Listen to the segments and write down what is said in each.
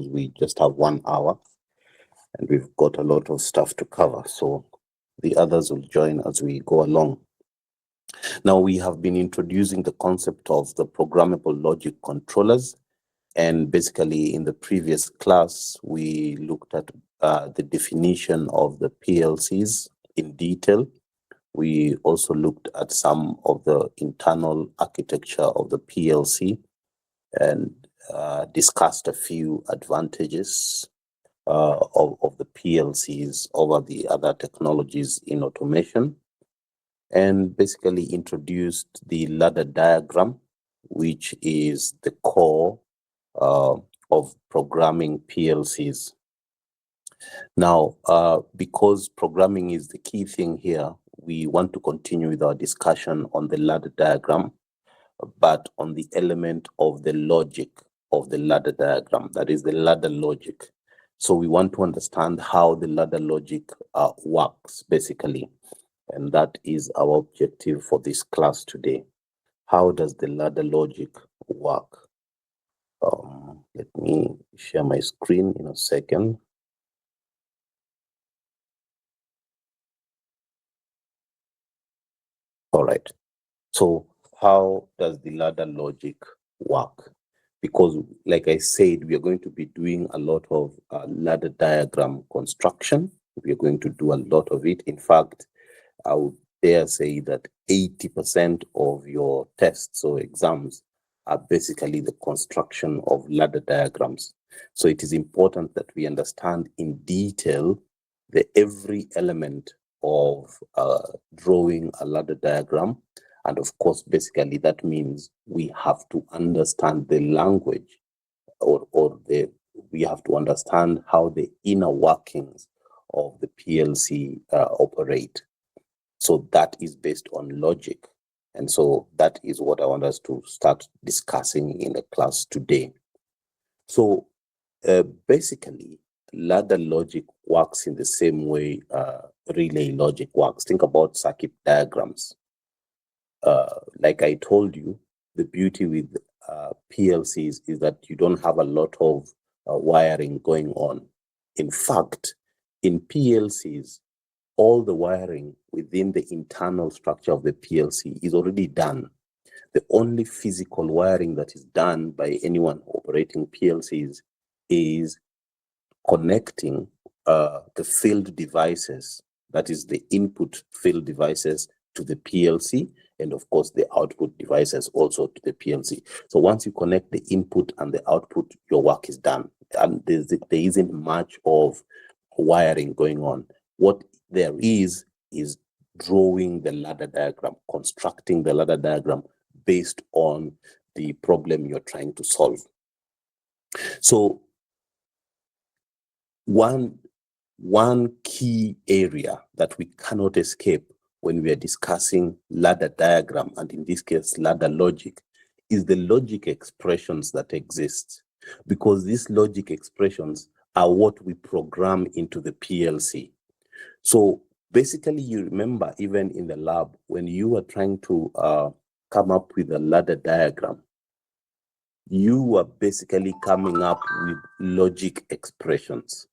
because we just have 1 hour and we've got a lot of stuff to cover. So the others will join as we go along. Now, we have been introducing the concept of the programmable logic controllers. And basically, in the previous class, we looked at the definition of the PLCs in detail. We also looked at some of the internal architecture of the PLC and discussed a few advantages of the PLCs over the other technologies in automation, and basically introduced the ladder diagram, which is the core of programming PLCs. Now, because programming is the key thing here, we want to continue with our discussion on the ladder diagram, but on the element of the logic of the ladder diagram, that is the ladder logic. So we want to understand how the ladder logic works, basically. And that is our objective for this class today. How does the ladder logic work? Let me share my screen in a second. All right. So how does the ladder logic work? Because like I said, we are going to be doing a lot of ladder diagram construction. We are going to do a lot of it. In fact, I would dare say that 80% of your tests or exams are basically the construction of ladder diagrams. So it is important that we understand in detail every element of drawing a ladder diagram. And of course, basically that means we have to understand the language we have to understand how the inner workings of the PLC operate. So that is based on logic. And so that is what I want us to start discussing in the class today. So basically, ladder logic works in the same way relay logic works. Think about circuit diagrams. Like I told you, the beauty with PLCs is that you don't have a lot of wiring going on. In fact, in PLCs, all the wiring within the internal structure of the PLC is already done. The only physical wiring that is done by anyone operating PLCs is connecting the field devices, that is the input field devices, to the PLC, and of course the output devices also to the PLC. So once you connect the input and the output, your work is done. And there isn't much of wiring going on. What there is drawing the ladder diagram, constructing the ladder diagram based on the problem you're trying to solve. So one key area that we cannot escape when we are discussing ladder diagram, and in this case ladder logic, is the logic expressions that exist, because these logic expressions are what we program into the PLC. So basically, you remember even in the lab, when you were trying to come up with a ladder diagram, you were basically coming up with logic expressions.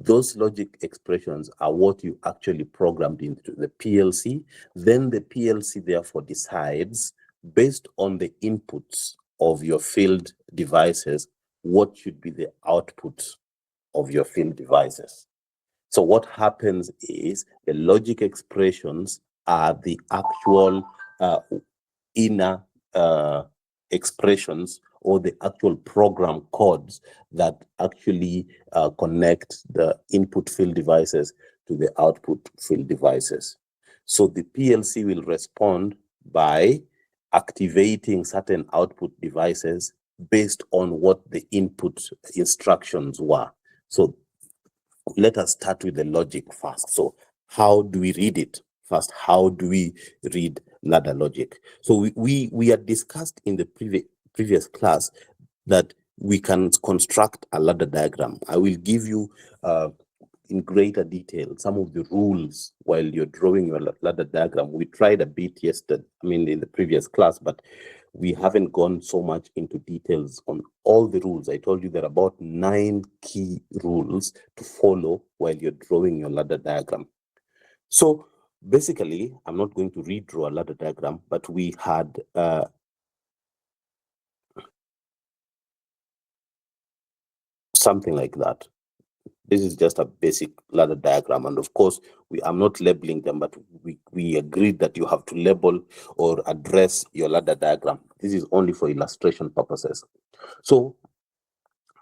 Those logic expressions are what you actually programmed into the PLC. Then the PLC therefore decides, based on the inputs of your field devices, what should be the output of your field devices. So what happens is the logic expressions are the actual inner expressions, or the actual program codes that actually connect the input field devices to the output field devices. So the PLC will respond by activating certain output devices based on what the input instructions were. So let us start with the logic first. So how do we read it? First, how do we read ladder logic? So we had discussed in the previous class that we can construct a ladder diagram. I will give you in greater detail some of the rules while you're drawing your ladder diagram. We tried a bit yesterday, in the previous class, but we haven't gone so much into details on all the rules. I told you there are about 9 key rules to follow while you're drawing your ladder diagram. So basically, I'm not going to redraw a ladder diagram, but we had something like that. This is just a basic ladder diagram. And of course, I'm not labeling them, but we agreed that you have to label or address your ladder diagram. This is only for illustration purposes. So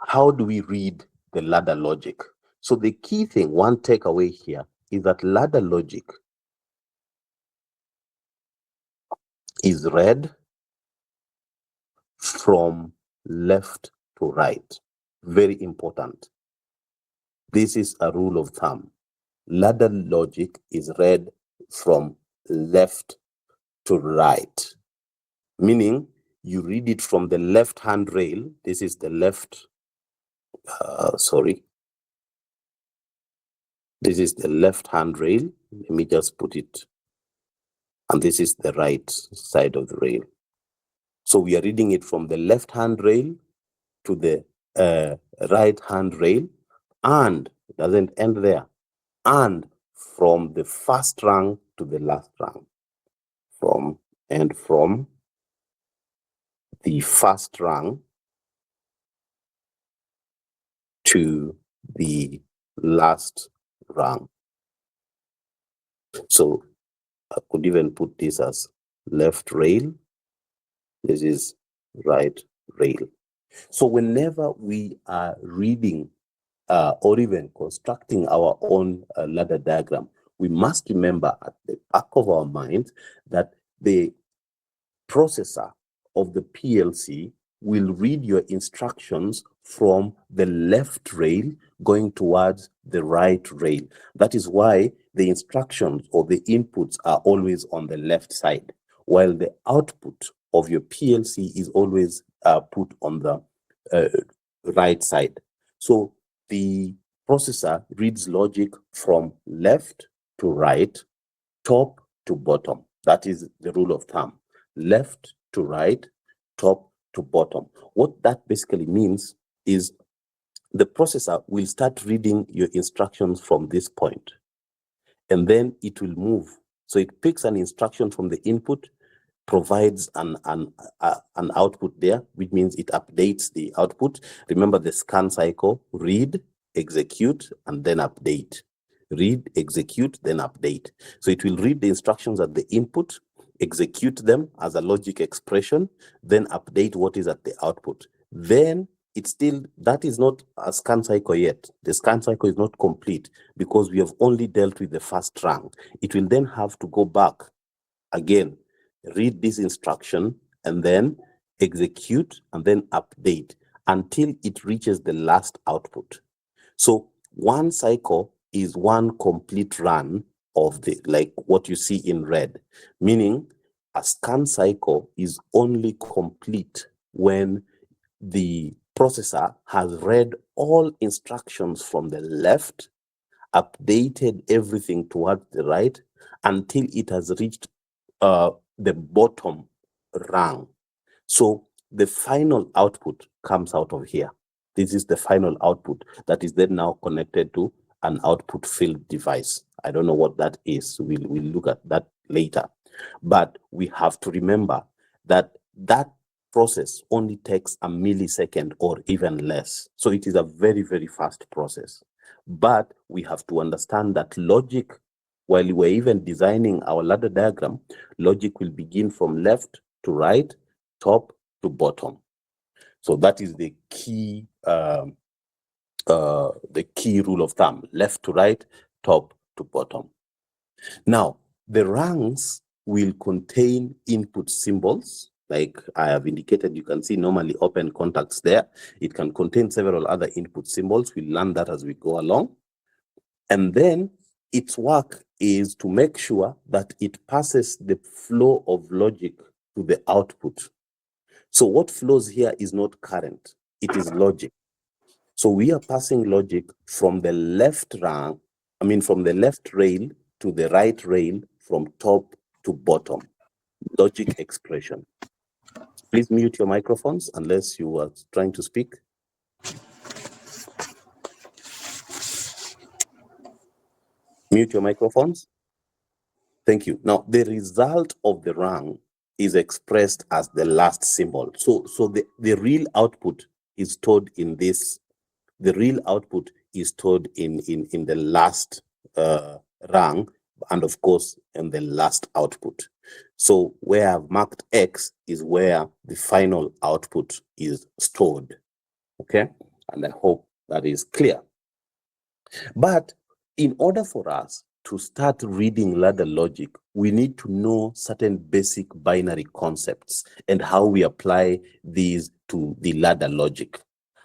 how do we read the ladder logic? So the key thing, one takeaway here, is that ladder logic is read from left to right. Very important. This is a rule of thumb. Ladder logic is read from left to right, meaning you read it from the left hand rail. This is the left, this is the left hand rail. Let me just put it, and this is the right side of the rail. So we are reading it from the left hand rail to the right hand rail, and it doesn't end there, and from the first rung to the last rung, from the first rung to the last rung. So I could even put this as left rail. This is right rail. So whenever we are reading or even constructing our own ladder diagram, we must remember at the back of our mind that the processor of the PLC will read your instructions from the left rail going towards the right rail. That is why the instructions or the inputs are always on the left side, while the output of your PLC is always put on the right side. So the processor reads logic from left to right, top to bottom. That is the rule of thumb. Left to right, top to bottom. What that basically means is the processor will start reading your instructions from this point, and then it will move. So it picks an instruction from the input, provides an output there, which means it updates the output. Remember the scan cycle: read, execute, and then update. Read, execute, then update. So it will read the instructions at the input, execute them as a logic expression, then update what is at the output. Then that is not a scan cycle yet. The scan cycle is not complete because we have only dealt with the first rung. It will then have to go back again, read this instruction, and then execute, and then update until it reaches the last output. So one cycle is one complete run of like what you see in red, meaning a scan cycle is only complete when the processor has read all instructions from the left, updated everything towards the right until it has reached the bottom rung. So the final output comes out of here. This is the final output that is then now connected to an output field device. I don't know what that is. We'll look at that later. But we have to remember that that process only takes a millisecond or even less. So it is a very, very fast process. But we have to understand that logic, while we're even designing our ladder diagram, logic will begin from left to right, top to bottom. So that is the key rule of thumb: left to right, top to bottom. Now, the rungs will contain input symbols. Like I have indicated, you can see normally open contacts there. It can contain several other input symbols. We'll learn that as we go along. And then its work is to make sure that it passes the flow of logic to the output. So what flows here is not current, it is logic. So we are passing logic from the left rung, from the left rail to the right rail, from top to bottom. Logic expression. Please mute your microphones unless you are trying to speak. Mute your microphones. Thank you. Now, the result of the rung is expressed as the last symbol. So the real output is stored in this. The real output is stored in the last rung, and of course in the last output. So where I've marked X is where the final output is stored. Okay, and I hope that is clear. But in order for us to start reading ladder logic, we need to know certain basic binary concepts and how we apply these to the ladder logic,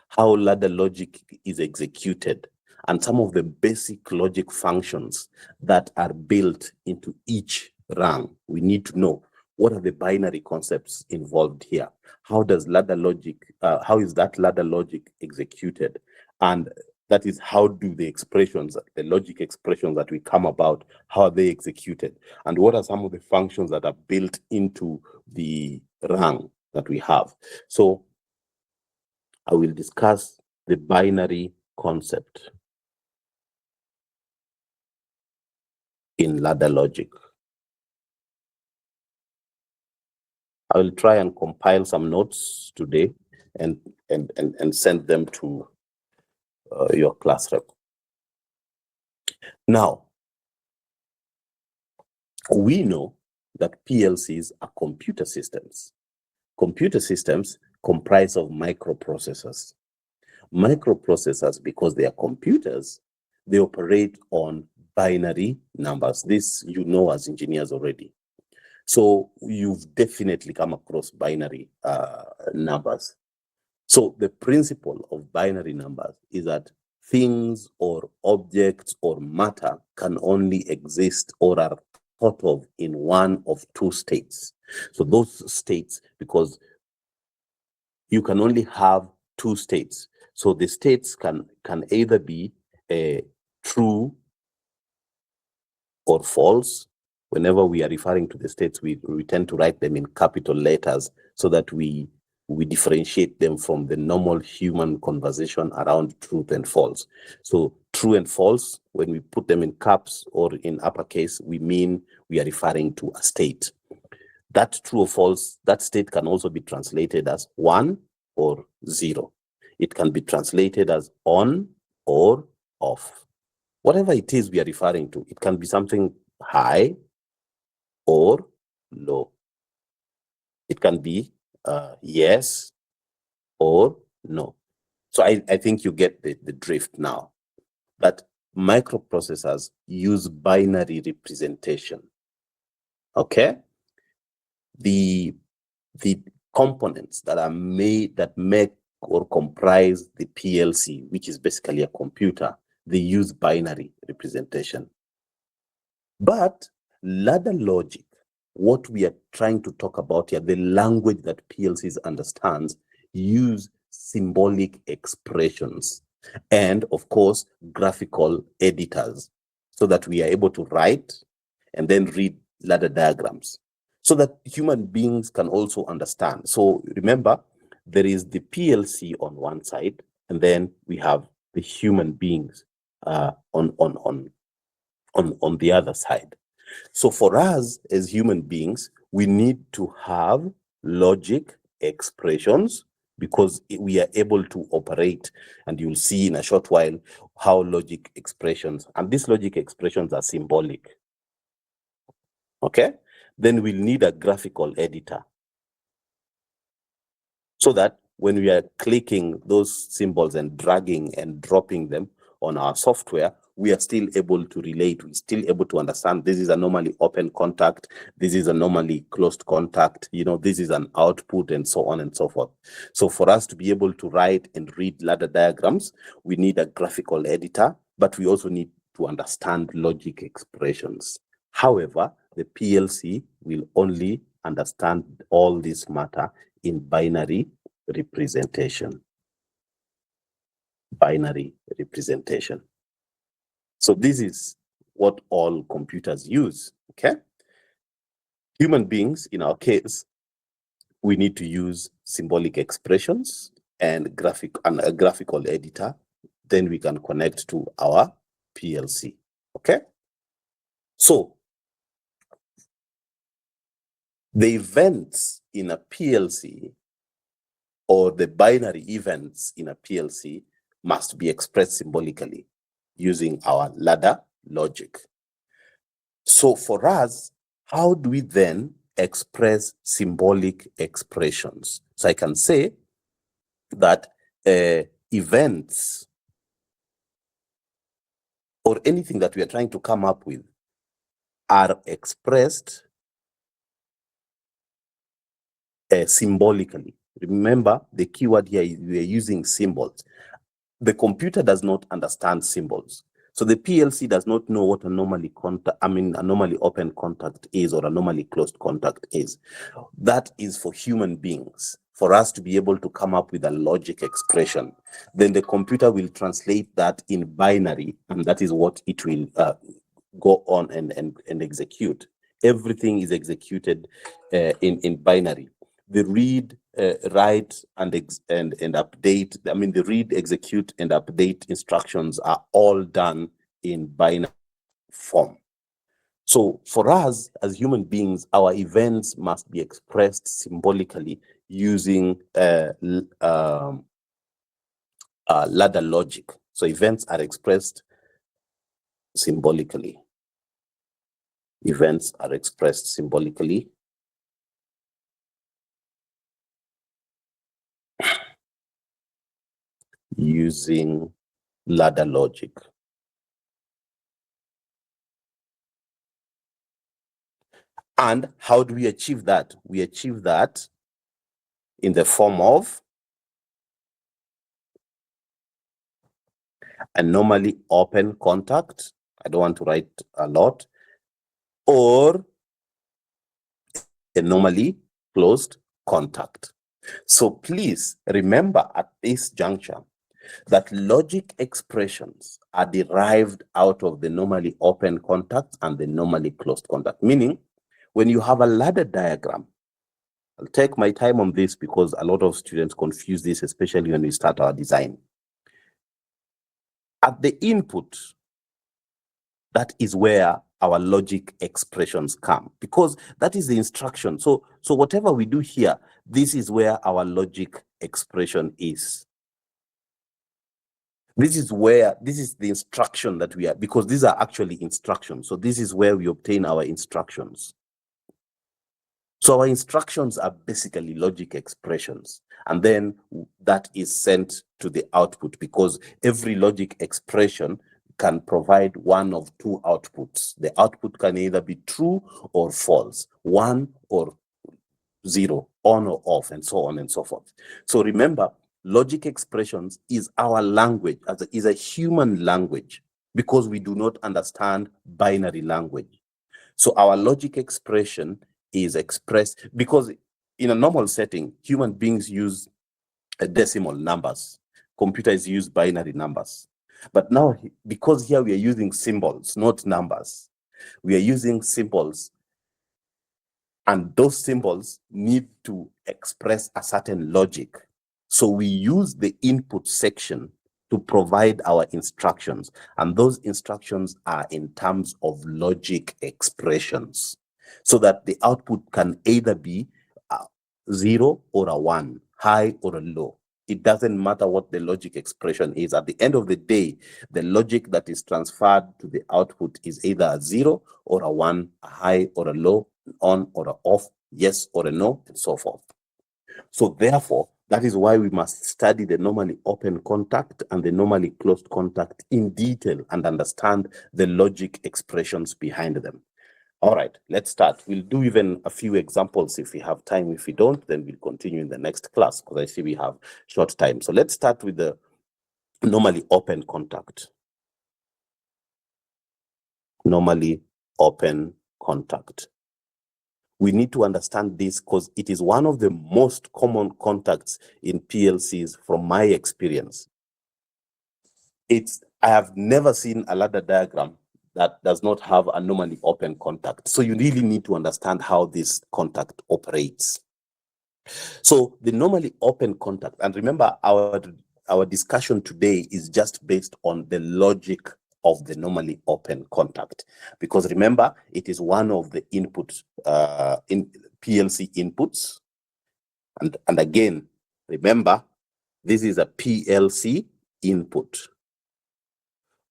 how ladder logic is executed, and some of the basic logic functions that are built into each rung. We need to know what are the binary concepts involved here. How does ladder logic, how is that ladder logic executed? And that is, how do the expressions, the logic expressions that we come about, how are they executed? And what are some of the functions that are built into the rung that we have? So I will discuss the binary concept in ladder logic. I will try and compile some notes today and send them to your class rep. Now, we know that PLCs are computer systems. Computer systems comprise of microprocessors. Microprocessors, because they are computers, they operate on binary numbers. This you know as engineers already. So you've definitely come across binary numbers. So the principle of binary numbers is that things or objects or matter can only exist or are thought of in one of two states. So those states, because you can only have two states. So the states can either be true or false. Whenever we are referring to the states, we tend to write them in capital letters so that we differentiate them from the normal human conversation around truth and false. So true and false, when we put them in caps or in uppercase, we mean we are referring to a state. That true or false, that state can also be translated as 1 or 0. It can be translated as on or off. Whatever it is we are referring to, it can be something high or low. It can be yes or no. So I think you get the drift now. That microprocessors use binary representation. Okay? The components that are made, that make or comprise the PLC, which is basically a computer, they use binary representation. But ladder logic, what we are trying to talk about here, the language that PLCs understands, use symbolic expressions and, of course, graphical editors, so that we are able to write and then read ladder diagrams, so that human beings can also understand. So remember, there is the PLC on one side, and then we have the human beings on the other side. So for us as human beings, we need to have logic expressions, because we are able to operate, and you'll see in a short while how logic expressions, and these logic expressions are symbolic. Okay? Then we'll need a graphical editor, so that when we are clicking those symbols and dragging and dropping them on our software, we are still able to relate. We're still able to understand this is a normally open contact, this is a normally closed contact, you know, this is an output, and so on and so forth. So for us to be able to write and read ladder diagrams, we need a graphical editor, but we also need to understand logic expressions. However, the PLC will only understand all this matter in binary representation. Binary representation. So this is what all computers use, okay? Human beings, in our case, we need to use symbolic expressions and a graphical editor. Then we can connect to our PLC. Okay. So the events in a PLC, or the binary events in a PLC, must be expressed symbolically using our ladder logic. So for us, how do we then express symbolic expressions? So I can say that events or anything that we are trying to come up with are expressed symbolically. Remember, the keyword here is we are using symbols. The computer does not understand symbols. So the PLC does not know what a normally open contact is or a normally closed contact is. That is for human beings, for us to be able to come up with a logic expression. Then the computer will translate that in binary, and that is what it will go on and execute. Everything is executed in binary. The read, write, and update, the read, execute, and update instructions are all done in binary form. So for us as human beings, our events must be expressed symbolically using ladder logic. So events are expressed symbolically. Events are expressed symbolically using ladder logic. And how do we achieve that? We achieve that in the form of a normally open contact. I don't want to write a lot. Or a normally closed contact. So please remember at this juncture that logic expressions are derived out of the normally open contact and the normally closed contact. Meaning, when you have a ladder diagram, I'll take my time on this because a lot of students confuse this, especially when we start our design. At the input, that is where our logic expressions come, because that is the instruction. So whatever we do here, this is where our logic expression is. This is the instruction that we are, because these are actually instructions. So this is where we obtain our instructions. So our instructions are basically logic expressions, and then that is sent to the output, because every logic expression can provide one of two outputs. The output can either be true or false, 1 or 0, on or off, and so on and so forth. So remember, logic expressions is our language, is a human language, because we do not understand binary language. So our logic expression is expressed, because in a normal setting, human beings use decimal numbers. Computers use binary numbers. But now, because here we are using symbols, not numbers, we are using symbols, and those symbols need to express a certain logic. So we use the input section to provide our instructions, and those instructions are in terms of logic expressions, so that the output can either be a 0 or a 1, high or a low. It doesn't matter what the logic expression is. At the end of the day, the logic that is transferred to the output is either a 0 or a 1, a high or a low, on or a off, yes or a no, and so forth. So therefore, that is why we must study the normally open contact and the normally closed contact in detail and understand the logic expressions behind them. All right, let's start. We'll do even a few examples if we have time. If we don't, then we'll continue in the next class, because I see we have short time. So let's start with the normally open contact. Normally open contact. We need to understand this because it is one of the most common contacts in PLCs from my experience. I have never seen a ladder diagram that does not have a normally open contact. So you really need to understand how this contact operates. So the normally open contact, and remember our discussion today is just based on the logic of the normally open contact, because remember it is one of the inputs in PLC inputs, and again remember this is a PLC input,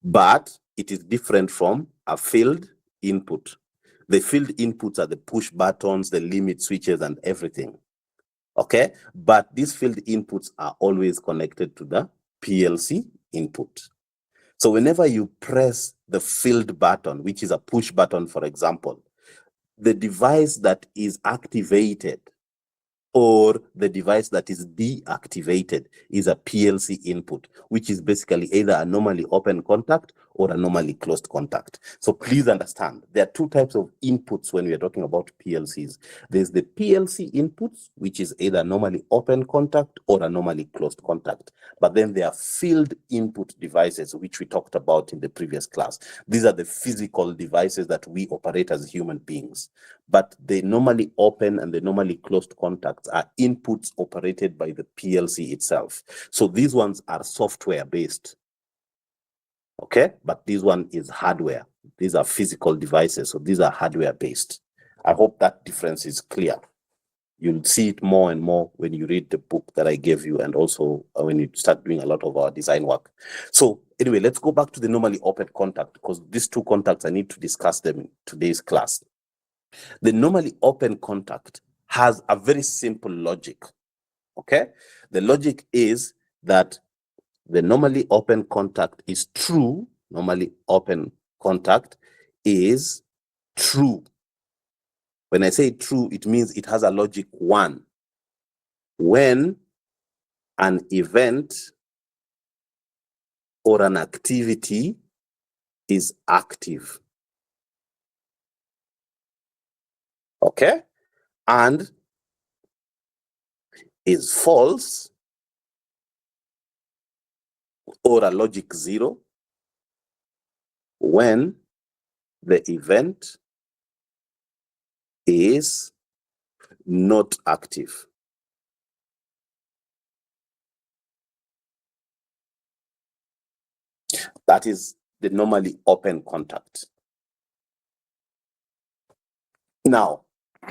but it is different from a field input. The field inputs are the push buttons, the limit switches, and everything. Okay, but these field inputs are always connected to the PLC input. So whenever you press the field button, which is a push button, for example, the device that is activated or the device that is deactivated is a PLC input, which is basically either a normally open contact or a normally closed contact. So please understand, there are two types of inputs when we are talking about PLCs. There's the PLC inputs, which is either normally open contact or a normally closed contact. But then there are field input devices, which we talked about in the previous class. These are the physical devices that we operate as human beings. But the normally open and the normally closed contacts are inputs operated by the PLC itself. So these ones are software based. Okay, but this one is hardware. These are physical devices, so these are hardware based. I hope that difference is clear. You'll see it more and more when you read the book that I gave you, and also when you start doing a lot of our design work. So anyway, let's go back to the normally open contact, because these two contacts, I need to discuss them in today's class. The normally open contact has a very simple logic. Okay, the logic is that the normally open contact is true. Normally open contact is true. When I say true, it means it has a logic 1. When an event or an activity is active. Okay? And is false or a logic 0 when the event is not active. That is the normally open contact. Now,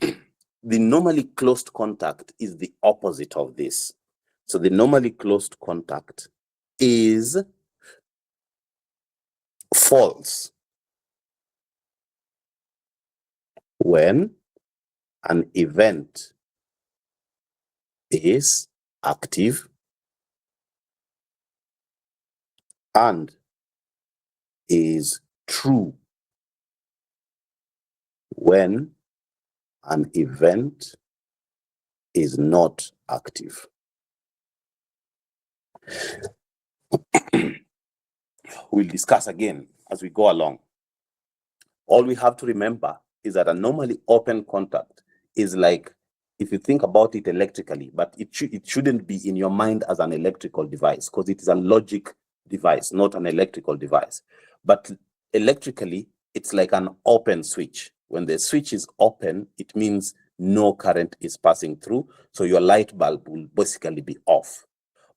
the normally closed contact is the opposite of this. So the normally closed contact is false when an event is active and is true when an event is not active. We'll discuss again as we go along. All we have to remember is that a normally open contact is like, if you think about it electrically, but it shouldn't be in your mind as an electrical device, because it is a logic device, not an electrical device. But electrically, it's like an open switch. When the switch is open, it means no current is passing through, so your light bulb will basically be off.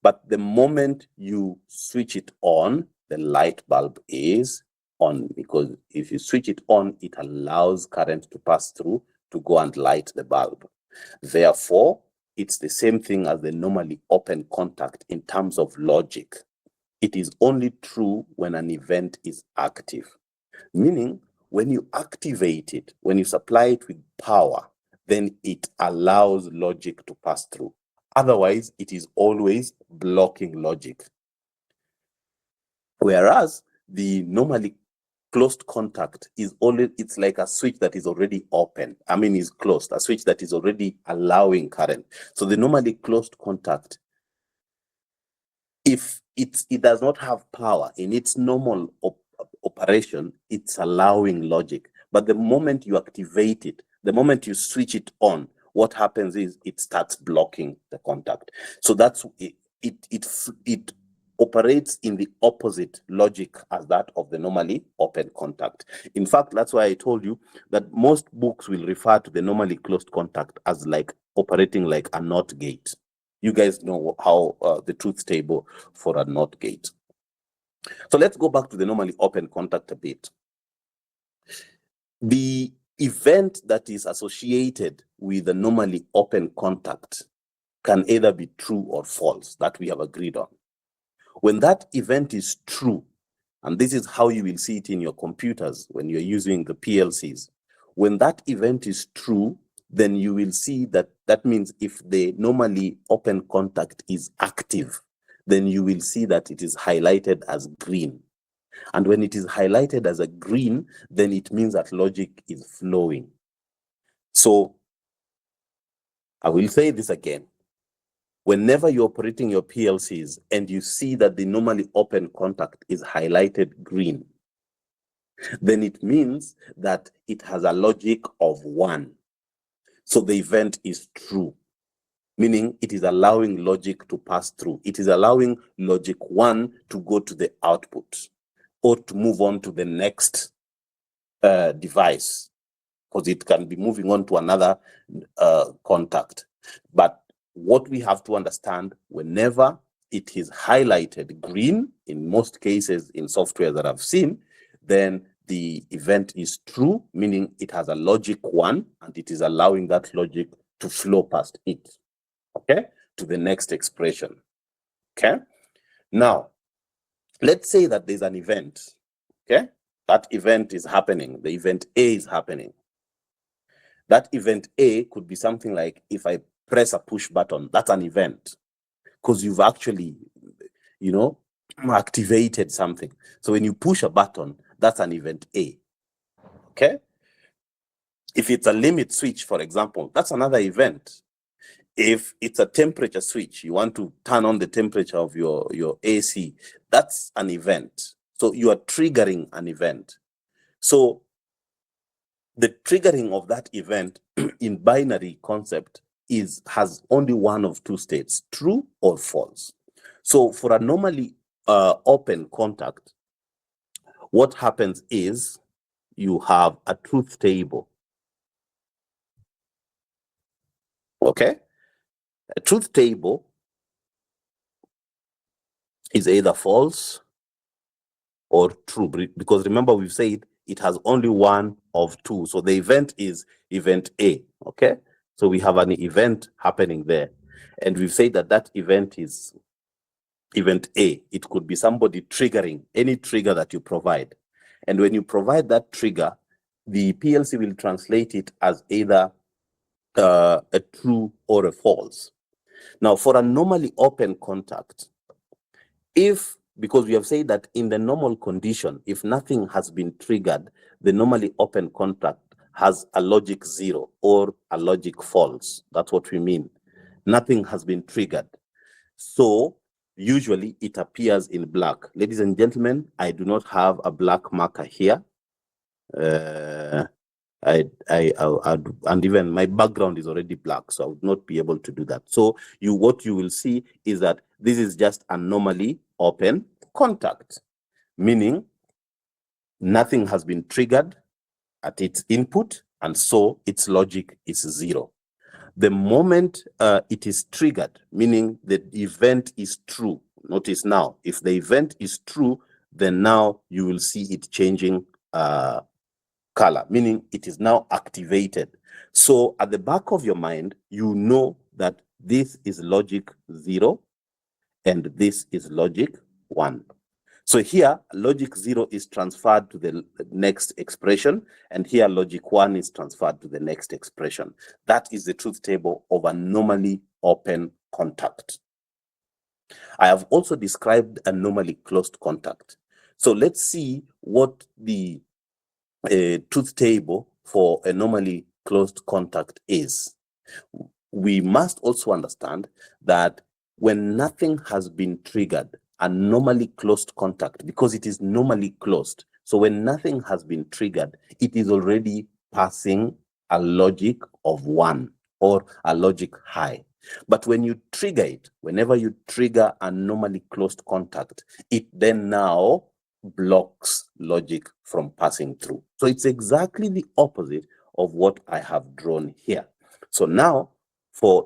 But the moment you switch it on, the light bulb is on, because if you switch it on, it allows current to pass through to go and light the bulb. Therefore, it's the same thing as the normally open contact in terms of logic. It is only true when an event is active, meaning when you activate it, when you supply it with power, then it allows logic to pass through. Otherwise, it is always blocking logic. Whereas the normally closed contact is only, it's like a switch that is already open. I mean, is closed, a switch that is already allowing current. So the normally closed contact, if it does not have power in its normal operation, it's allowing logic. But the moment you activate it, the moment you switch it on, what happens is it starts blocking the contact. So that's it operates in the opposite logic as that of the normally open contact. In fact, that's why I told you that most books will refer to the normally closed contact as like operating like a NOT gate. You guys know how the truth table for a NOT gate. So let's go back to the normally open contact a bit. The event that is associated with the normally open contact can either be true or false, that we have agreed on. When that event is true, and this is how you will see it in your computers when you're using the PLCs, when that event is true, then you will see that that means if the normally open contact is active, then you will see that it is highlighted as green. And when it is highlighted as a green, then it means that logic is flowing. So I will say this again. Whenever you're operating your PLCs and you see that the normally open contact is highlighted green, then it means that it has a logic of 1. So the event is true, meaning it is allowing logic to pass through. It is allowing logic 1 to go to the output or to move on to the next device, because it can be moving on to another contact. But what we have to understand, whenever it is highlighted green, in most cases in software that I've seen, then the event is true, meaning it has a logic 1, and it is allowing that logic to flow past it, okay, to the next expression, okay? Now, let's say that there's an event, okay? That event is happening, the event A is happening. That event A could be something like if I press a push button, that's an event, because you've actually, you know, activated something. So when you push a button, that's an event A, okay? If it's a limit switch, for example, that's another event. If it's a temperature switch, you want to turn on the temperature of your AC, that's an event. So you are triggering an event. So the triggering of that event in binary concept has only one of two states, true or false. So for a normally open contact, what happens is you have a truth table. Okay? A truth table is either false or true, because remember we've said it has only one of two. So the event is event A, okay? So we have an event happening there. And we've said that that event is event A. It could be somebody triggering, any trigger that you provide. And when you provide that trigger, the PLC will translate it as either a true or a false. Now, for a normally open contact, because we have said that in the normal condition, if nothing has been triggered, the normally open contact has a logic 0 or a logic false. That's what we mean. Nothing has been triggered. So usually it appears in black. Ladies and gentlemen, I do not have a black marker here. And even my background is already black, so I would not be able to do that. So what you will see is that this is just a normally open contact, meaning nothing has been triggered at its input, and so its logic is 0. The moment it is triggered, meaning the event is true, notice now, if the event is true, then now you will see it changing color, meaning it is now activated. So at the back of your mind, you know that this is logic 0 and this is logic 1. So here, logic 0 is transferred to the next expression, and here logic 1 is transferred to the next expression. That is the truth table of a normally open contact. I have also described a normally closed contact. So let's see what the truth table for a normally closed contact is. We must also understand that when nothing has been triggered, a normally closed contact, because it is normally closed, so when nothing has been triggered, it is already passing a logic of 1 or a logic high. But when you trigger it, whenever you trigger a normally closed contact, it then now blocks logic from passing through. So it's exactly the opposite of what I have drawn here. So now,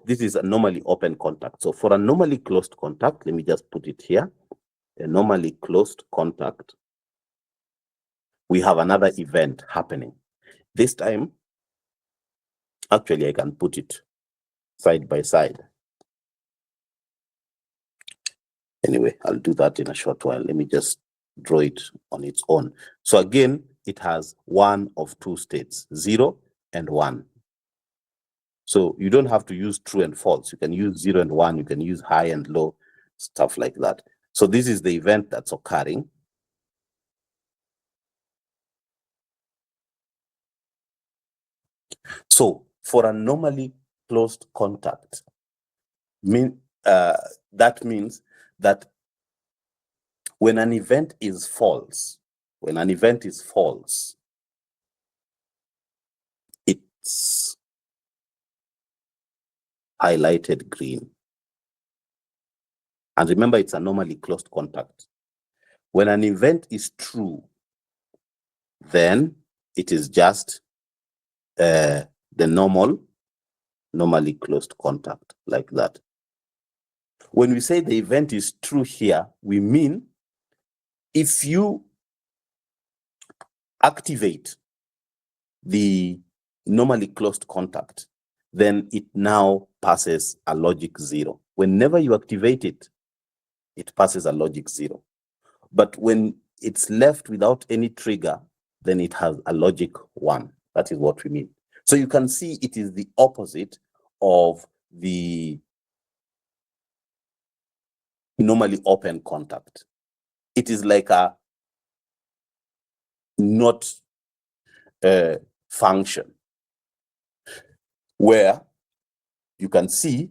this is a normally open contact. So for a normally closed contact, let me just put it here, a normally closed contact, we have another event happening. This time, actually, I can put it side by side. Anyway, I'll do that in a short while. Let me just draw it on its own. So again, it has one of two states, 0 and 1. So you don't have to use true and false. You can use 0 and 1. You can use high and low, stuff like that. So this is the event that's occurring. So for a normally closed contact, that means that when an event is false, it's highlighted green. And remember, it's a normally closed contact. When an event is true, then it is just the normally closed contact, like that. When we say the event is true here, we mean if you activate the normally closed contact, then it now passes a logic 0. Whenever you activate it, it passes a logic 0. But when it's left without any trigger, then it has a logic 1. That is what we mean. So you can see it is the opposite of the normally open contact. It is like a not function, where you can see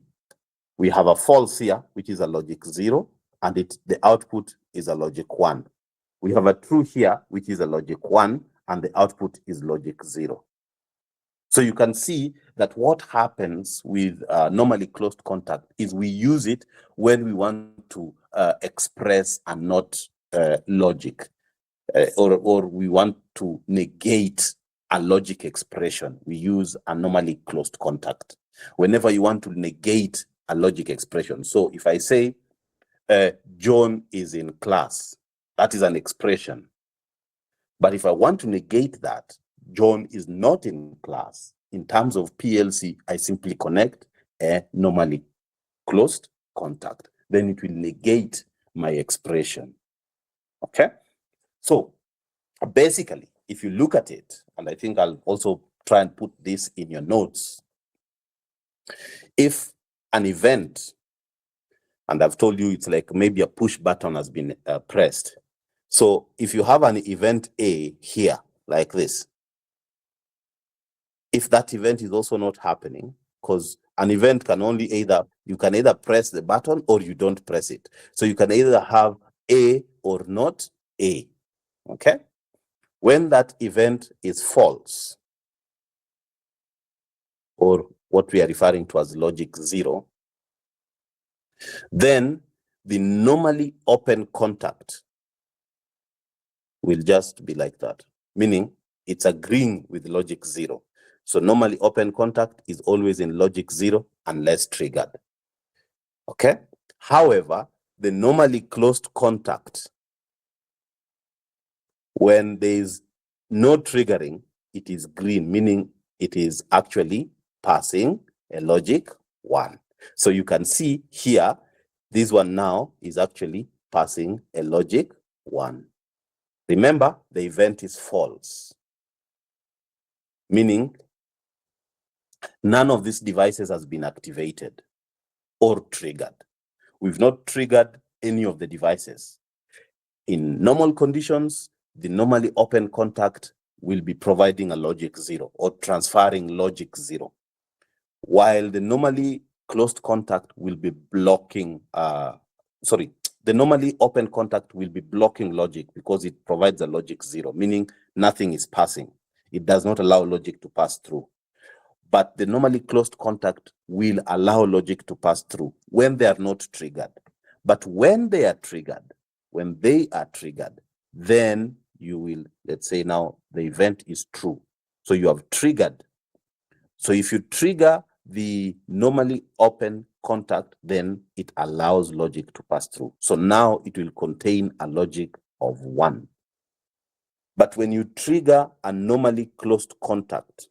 we have a false here, which is a logic 0, and the output is a logic 1. We have a true here, which is a logic 1, and the output is logic 0. So you can see that what happens with normally closed contact is we use it when we want to express a not logic, or we want to negate a logic expression. We use a normally closed contact. Whenever you want to negate a logic expression. So if I say, John is in class, that is an expression. But if I want to negate that, John is not in class, in terms of PLC, I simply connect a normally closed contact. Then it will negate my expression. Okay? So basically, if you look at it, and I think I'll also try and put this in your notes, if an event, and I've told you it's like maybe a push button has been pressed. So if you have an event A here, like this, if that event is also not happening, because an event can only you can either press the button or you don't press it. So you can either have A or not A, okay? When that event is false, or what we are referring to as logic 0, then the normally open contact will just be like that, meaning it's agreeing with logic 0. So normally open contact is always in logic 0 unless triggered. Okay? However, the normally closed contact, when there is no triggering, it is green, meaning it is actually passing a logic 1. So you can see here, this one now is actually passing a logic 1. Remember, the event is false, meaning none of these devices has been activated or triggered. We've not triggered any of the devices. In normal conditions, the normally open contact will be providing a logic 0 or transferring logic 0, while the normally closed contact will be blocking, the normally open contact will be blocking logic because it provides a logic 0, meaning nothing is passing. It does not allow logic to pass through. but the normally closed contact will allow logic to pass through when they are not triggered. But when they are triggered, then you will, let's say now the event is true. So you have triggered. So if you trigger the normally open contact, then it allows logic to pass through. So now it will contain a logic of 1. But when you trigger a normally closed contact,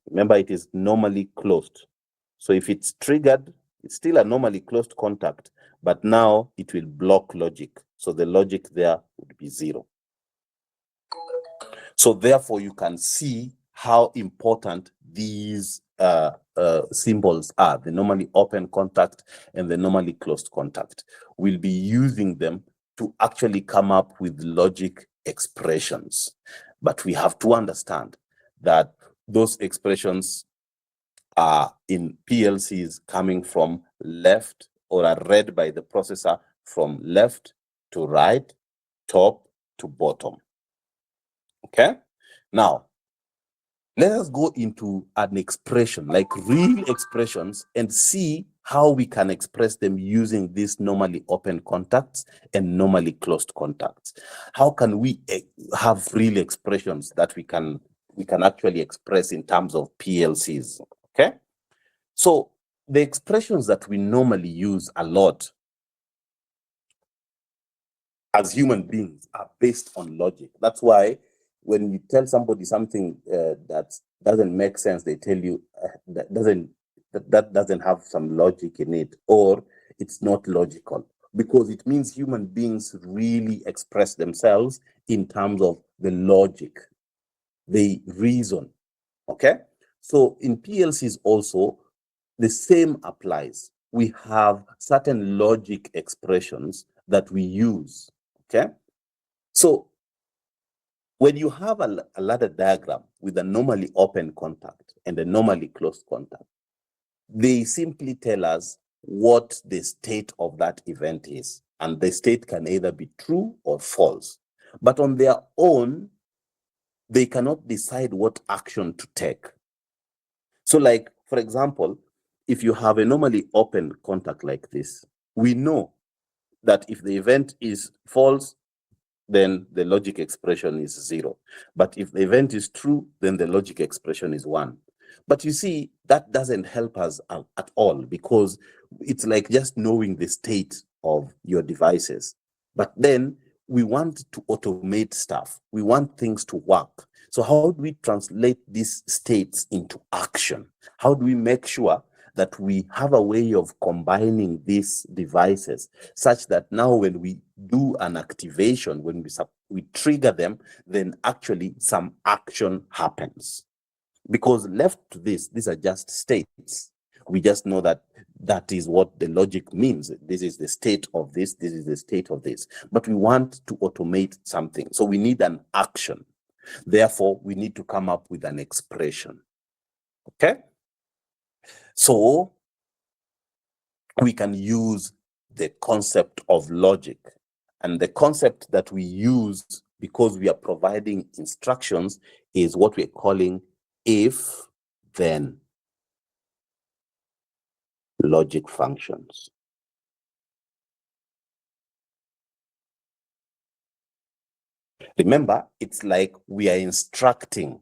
remember it is normally closed. So if it's triggered, it's still a normally closed contact, but now it will block logic. So the logic there would be 0. So therefore you can see how important these symbols are, the normally open contact and the normally closed contact. We'll be using them to actually come up with logic expressions. But we have to understand that those expressions are in PLCs coming from left, or are read by the processor from left to right, top to bottom. Okay? Now, let us go into an expression, like real expressions, and see how we can express them using these normally open contacts and normally closed contacts. How can we have real expressions that we can actually express in terms of PLCs? Okay? So the expressions that we normally use a lot as human beings are based on logic. That's why when you tell somebody something that doesn't make sense, they tell you that doesn't have some logic in it, or it's not logical, because it means human beings really express themselves in terms of the logic, the reason. Okay? So in PLCs also, the same applies. We have certain logic expressions that we use. Okay? So when you have a ladder diagram with a normally open contact and a normally closed contact, they simply tell us what the state of that event is. And the state can either be true or false. But on their own, they cannot decide what action to take. So like, for example, if you have a normally open contact like this, we know that if the event is false, then the logic expression is 0. But if the event is true, then the logic expression is 1. But you see, that doesn't help us at all, because it's like just knowing the state of your devices. But then we want to automate stuff. We want things to work. So how do we translate these states into action? How do we make sure that we have a way of combining these devices such that now when we do an activation, when we trigger them, then actually some action happens? Because left to this, these are just states. We just know that that is what the logic means. This is the state of this, this is the state of this. But we want to automate something. So we need an action. Therefore, we need to come up with an expression. Okay? So we can use the concept of logic. And the concept that we use, because we are providing instructions, is what we're calling if-then logic functions. Remember, it's like we are instructing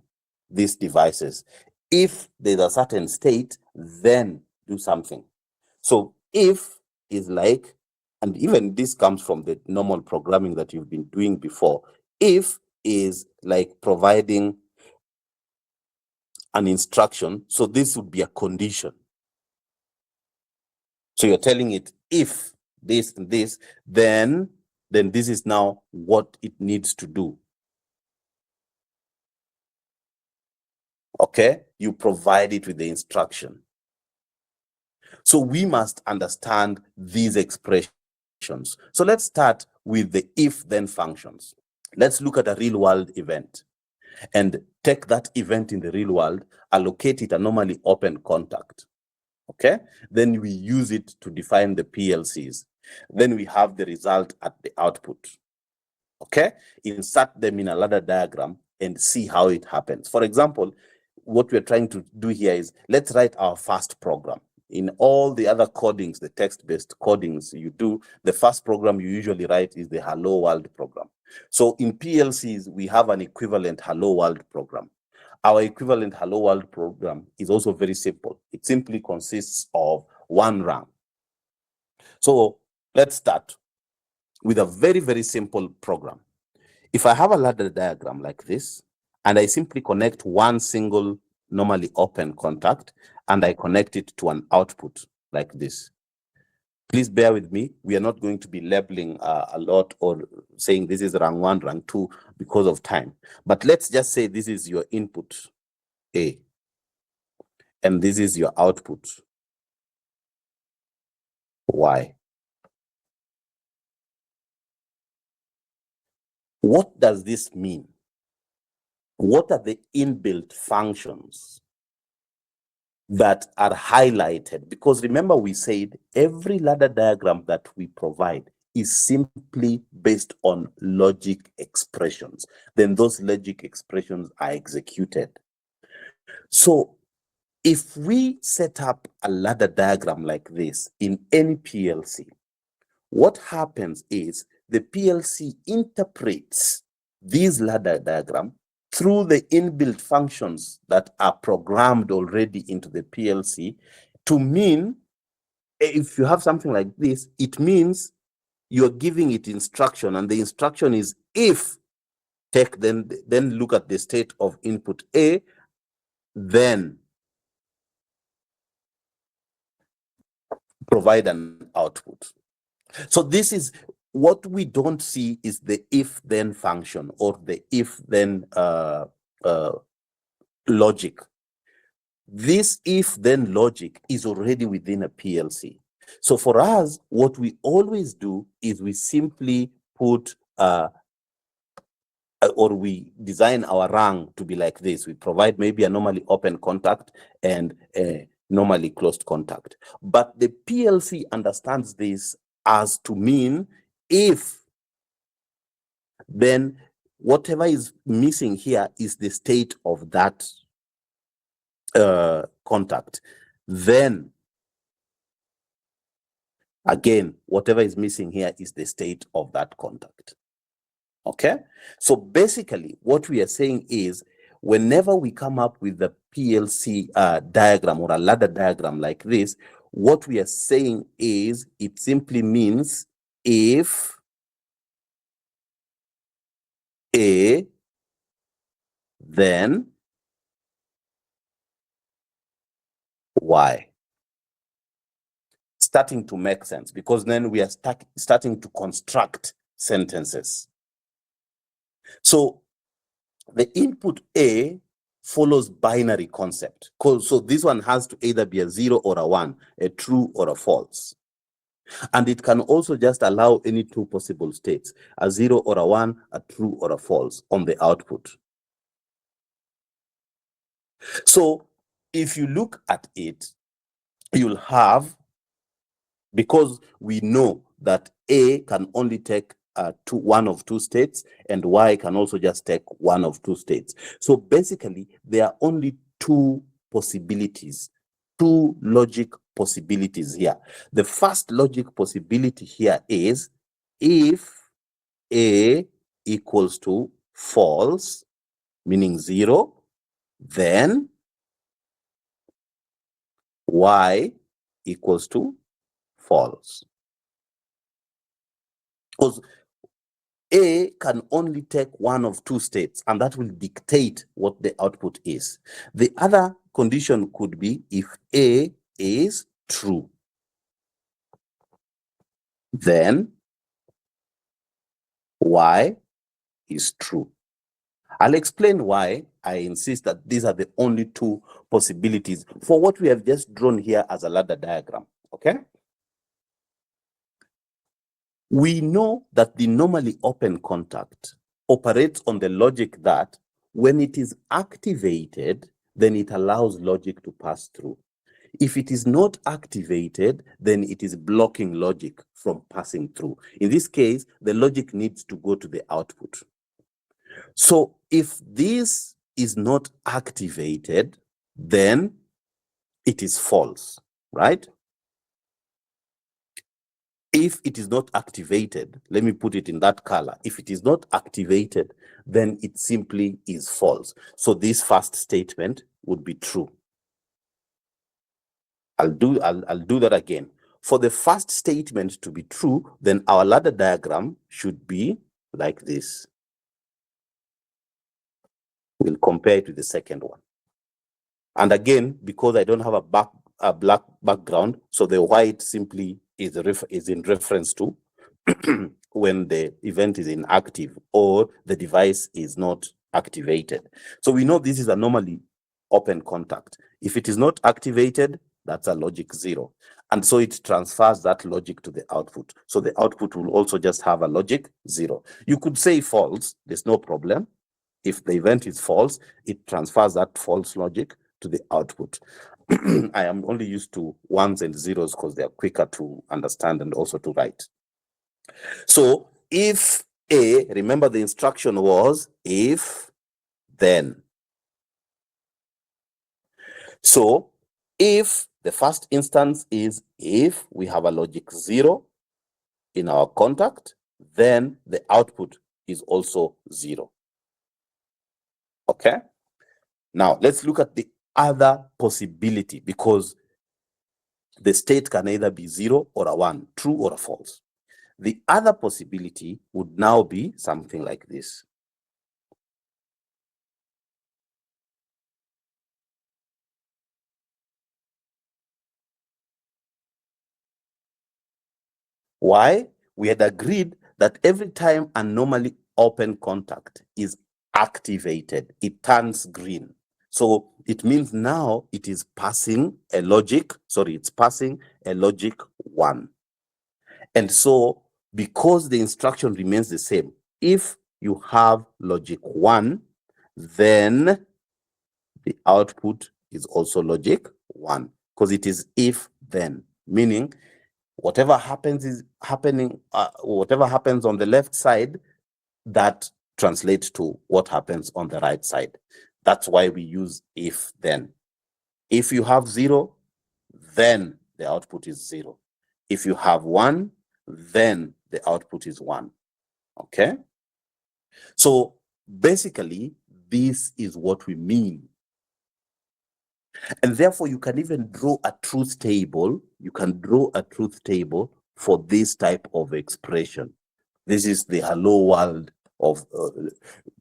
these devices. If there's a certain state, then do something. So if is like, and even this comes from the normal programming that you've been doing before. If is like providing an instruction. So this would be a condition. So you're telling it, if this and this, then this is now what it needs to do. Okay? You provide it with the instruction. So we must understand these expressions. So let's start with the if-then functions. Let's look at a real-world event and take that event in the real world, allocate it a normally open contact. Okay? Then we use it to define the PLCs. Then we have the result at the output. Okay? Insert them in a ladder diagram and see how it happens. For example, what we're trying to do here is, let's write our first program. In all the other codings, the text-based codings you do, the first program you usually write is the Hello World program. So in PLCs, we have an equivalent Hello World program. Our equivalent Hello World program is also very simple. It simply consists of one rung. So let's start with a very, very simple program. If I have a ladder diagram like this, and I simply connect one single normally open contact, and I connect it to an output like this. Please bear with me. We are not going to be labeling a lot or saying this is rung 1, rung 2 because of time. But let's just say this is your input A, and this is your output Y. What does this mean? What are the inbuilt functions that are highlighted? Because remember, we said every ladder diagram that we provide is simply based on logic expressions. Then those logic expressions are executed. So if we set up a ladder diagram like this in any PLC, what happens is the PLC interprets this ladder diagram through the inbuilt functions that are programmed already into the PLC to mean, if you have something like this, it means you're giving it instruction, and the instruction is if take, then look at the state of input A, then provide an output. So this is what we don't see, is the if-then function or the if-then logic. This if-then logic is already within a PLC. So for us, what we always do is we simply put or we design our rung to be like this. We provide maybe a normally open contact and a normally closed contact. But the PLC understands this as to mean if, then whatever is missing here is the state of that contact. Then again, whatever is missing here is the state of that contact. Okay, so basically what we are saying is, whenever we come up with the PLC diagram or a ladder diagram like this, what we are saying is it simply means if A, then Y. Starting to make sense, because then we are starting to construct sentences. So the input A follows binary concept. So this one has to either be a 0 or a 1, a true or a false. And it can also just allow any two possible states, a 0 or a 1, a true or a false on the output. So if you look at it, you'll have, because we know that A can only take one of two states, and Y can also just take one of two states. So basically, there are only two possibilities, two logic possibilities here. The first logic possibility here is if A equals to false, meaning 0, then Y equals to false. Because A can only take one of two states, and that will dictate what the output is. The other condition could be if A is true, then Y is true. I'll explain why I insist that these are the only two possibilities for what we have just drawn here as a ladder diagram, okay? We know that the normally open contact operates on the logic that when it is activated, then it allows logic to pass through. If it is not activated, then it is blocking logic from passing through. In this case, the logic needs to go to the output. So if this is not activated, then it is false, right? If it is not activated, let me put it in that color. If it is not activated, then it simply is false. So this first statement would be true. I'll do that again. For the first statement to be true, then our ladder diagram should be like this. We'll compare it with the second one. And again, because I don't have a black background, so the white simply is in reference to when the event is inactive or the device is not activated. So we know this is a normally open contact. If it is not activated, that's a logic 0. And so it transfers that logic to the output. So the output will also just have a logic 0. You could say false, there's no problem. If the event is false, it transfers that false logic to the output. I am only used to ones and zeros because they are quicker to understand and also to write. So if A, remember the instruction was if, then. So if the first instance is if we have a logic 0 in our contact, then the output is also 0. Okay? Now let's look at the other possibility, because the state can either be 0 or a 1, true or a false. The other possibility would now be something like this. Why? We had agreed that every time a normally open contact is activated, it turns green. So it means now it is passing a logic, it's passing a logic 1. And so because the instruction remains the same, if you have logic 1, then the output is also logic 1, because it is if then, meaning whatever happens whatever happens on the left side, that translates to what happens on the right side. That's why we use if then. If you have 0, then the output is 0. If you have 1, then the output is 1. Okay? So basically, this is what we mean. And therefore, you can even draw a truth table. You can draw a truth table for this type of expression. This is the hello world of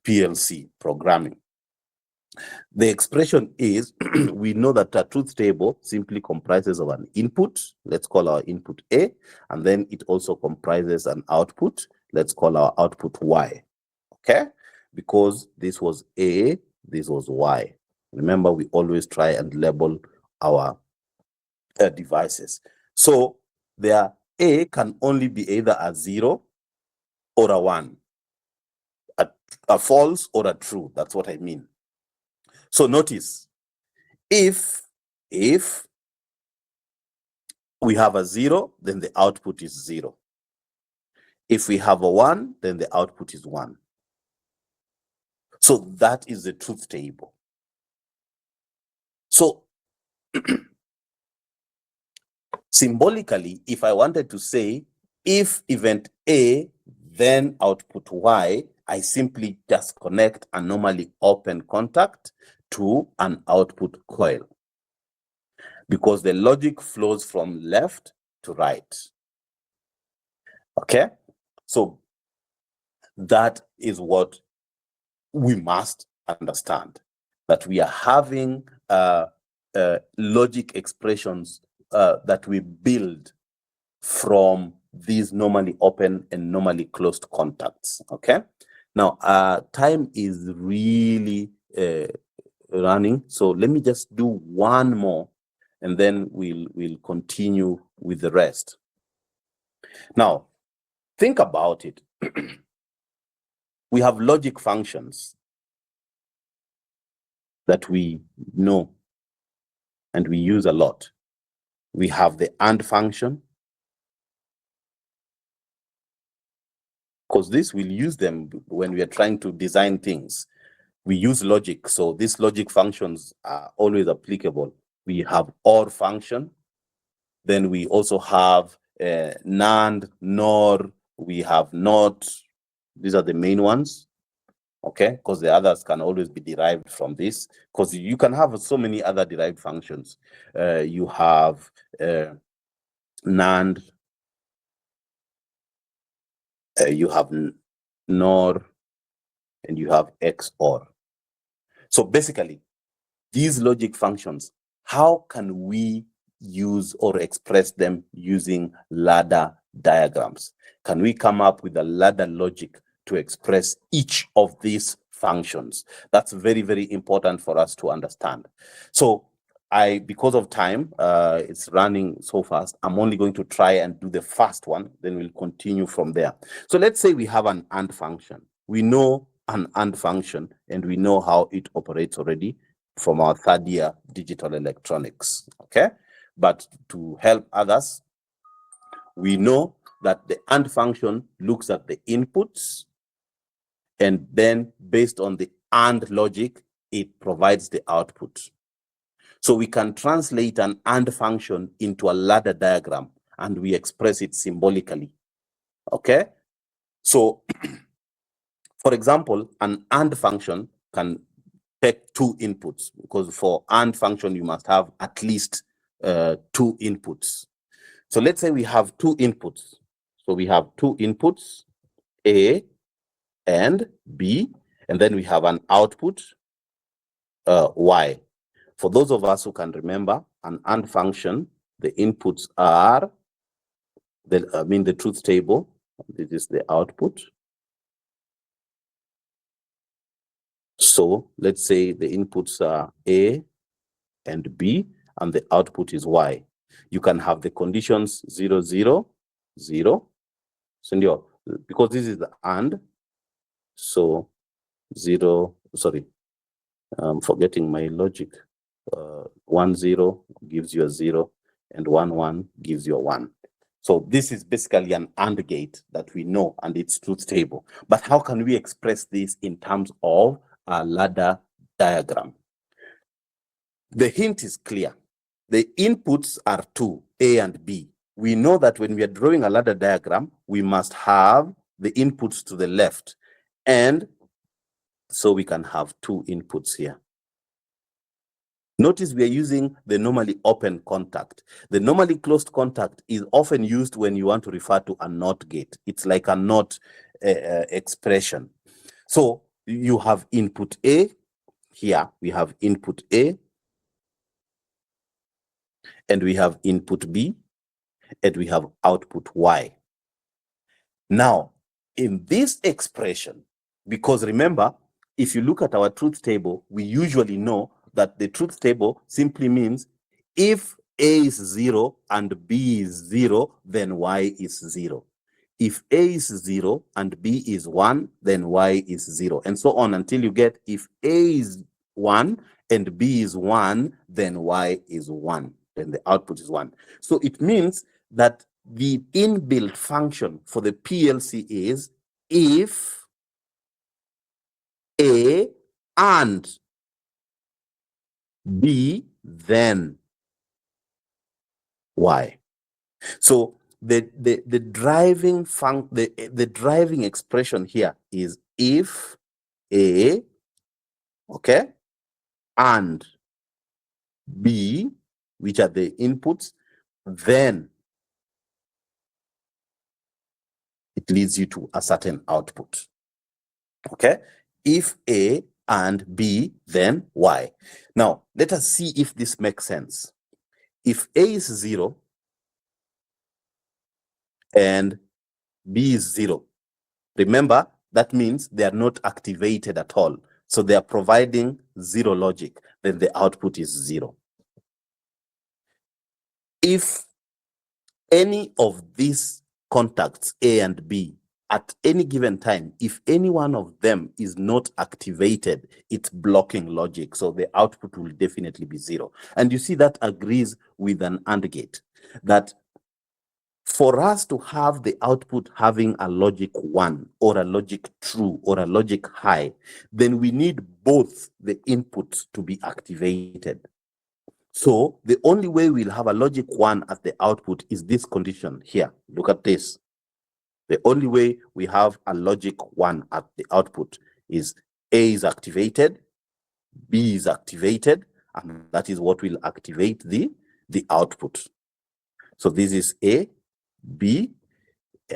PLC programming. The expression is, we know that a truth table simply comprises of an input. Let's call our input A. And then it also comprises an output. Let's call our output Y. Okay? Because this was A, this was Y. Remember, we always try and label our devices. So their A can only be either a 0 or a 1, a false or a true. That's what I mean. So notice, if we have a 0, then the output is 0. If we have a 1, then the output is 1. So that is the truth table. So symbolically, if I wanted to say if event A, then output Y, I simply just connect a normally open contact to an output coil, because the logic flows from left to right. Okay? So that is what we must understand, that we are having logic expressions that we build from these normally open and normally closed contacts. Okay? Now, time is really running, so let me just do one more, and then we'll continue with the rest. Now, think about it. We have logic functions that we know and we use a lot. We have the AND function, because this we'll use them when we are trying to design things. we use logic. So these logic functions are always applicable. We have OR function. Then we also have NAND, NOR, we have NOT. These are the main ones, okay? Because the others can always be derived from this, because you can have so many other derived functions. You have NAND, you have NOR, and you have XOR. So basically, these logic functions, how can we use or express them using ladder diagrams? Can we come up with a ladder logic to express each of these functions? That's very, very important for us to understand. So because of time, it's running so fast, I'm only going to try and do the first one, then we'll continue from there. So let's say we have an AND function. We know an AND function, and we know how it operates already from our third year digital electronics, okay? But to help others, we know that the AND function looks at the inputs, and then based on the AND logic, it provides the output. So we can translate an AND function into a ladder diagram, and we express it symbolically, okay? So, for example, an AND function can take 2 inputs, because for AND function, you must have at least 2 inputs. So let's say we have 2 inputs. So we have 2 inputs, A and B, and then we have an output, Y. For those of us who can remember, an AND function, the inputs are, the truth table. This is the output. So let's say the inputs are A and B, and the output is Y. You can have the conditions 0, 0, 0. So because this is the AND, so 0, sorry, I'm forgetting my logic. 1, 0 gives you a 0, and 1, 1 gives you a 1. So this is basically an AND gate that we know, and it's truth table. But how can we express this in terms of a ladder diagram? The hint is clear. The inputs are 2, A and B. We know that when we are drawing a ladder diagram, we must have the inputs to the left. And so we can have 2 inputs here. Notice we are using the normally open contact. The normally closed contact is often used when you want to refer to a NOT gate. It's like a NOT expression. So you have input A. Here we have input A, and we have input B, and we have output Y. Now, in this expression, because remember, if you look at our truth table, we usually know that the truth table simply means if A is 0 and B is 0, then Y is 0. If A is 0 and B is 1, then Y is 0, and so on until you get if A is 1 and B is 1, then Y is 1. Then the output is 1. So it means that the inbuilt function for the PLC is if A and B, then Y. So the driving expression here is if A, okay, and B, which are the inputs, then it leads you to a certain output. Okay, if A and B, then Y. Now let us see if this makes sense. If A is 0 and B is 0, remember that means they are not activated at all. So they are providing 0 logic, then the output is 0. If any of these contacts, A and B, at any given time, if any one of them is not activated, it's blocking logic. So the output will definitely be 0. And you see that agrees with an AND gate, that For us to have the output having a logic 1 or a logic true or a logic high, then we need both the inputs to be activated. So the only way we'll have a logic 1 at the output is this condition here. Look at this. The only way we have a logic 1 at the output is A is activated, B is activated, and that is what will activate the output. So this is A, B,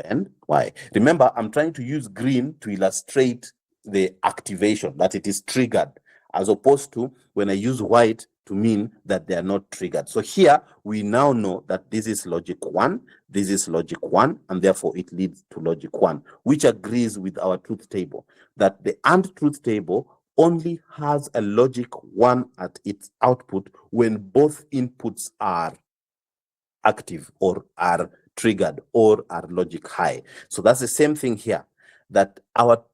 and Y. Remember, I'm trying to use green to illustrate the activation, that it is triggered, as opposed to when I use white to mean that they are not triggered. So here we now know that this is logic 1, this is logic 1, and therefore it leads to logic 1, which agrees with our truth table, that the AND truth table only has a logic 1 at its output when both inputs are active or are triggered or are logic high. So that's the same thing here, that our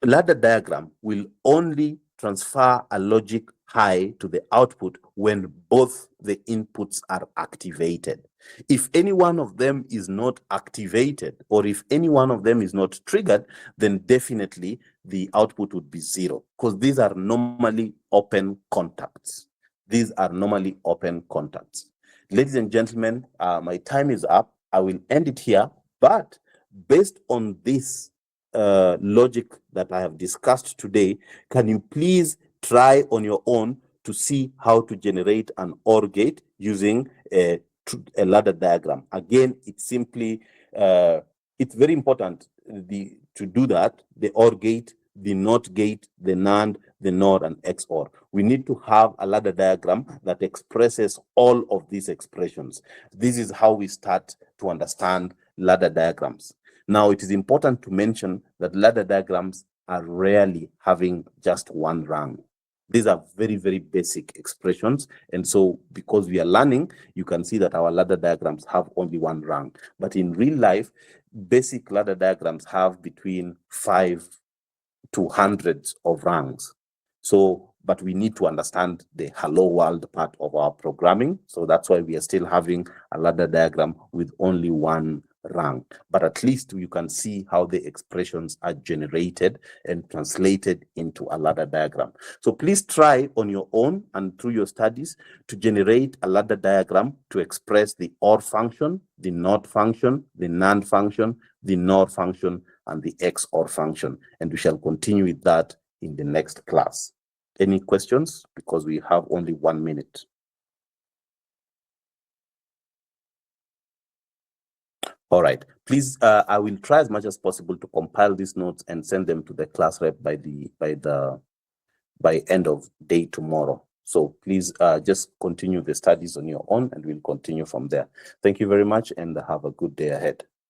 ladder diagram will only transfer a logic high to the output when both the inputs are activated. If any one of them is not activated, or if any one of them is not triggered, then definitely the output would be 0, because these are normally open contacts. These are normally open contacts. Ladies and gentlemen, my time is up. I will end it here, but based on this logic that I have discussed today, can you please try on your own to see how to generate an OR gate using a ladder diagram? Again, it's simply, it's very important to do that, the OR gate, the NOT gate, the NAND, the NOR, and XOR. We need to have a ladder diagram that expresses all of these expressions. This is how we start to understand ladder diagrams. Now, it is important to mention that ladder diagrams are rarely having just one rung. These are very, very basic expressions. And so because we are learning, you can see that our ladder diagrams have only one rung. But in real life, basic ladder diagrams have between 5 to hundreds of rungs. So, but we need to understand the hello world part of our programming. So that's why we are still having a ladder diagram with only one rung. But at least you can see how the expressions are generated and translated into a ladder diagram. So please try on your own and through your studies to generate a ladder diagram to express the OR function, the NOT function, the NAND function, the NOR function, and the XOR function. And we shall continue with that in the next class. Any questions? Because we have only 1 minute. All right, please, I will try as much as possible to compile these notes and send them to the class rep by end of day tomorrow. So please just continue the studies on your own, and we'll continue from there. Thank you very much, and have a good day ahead.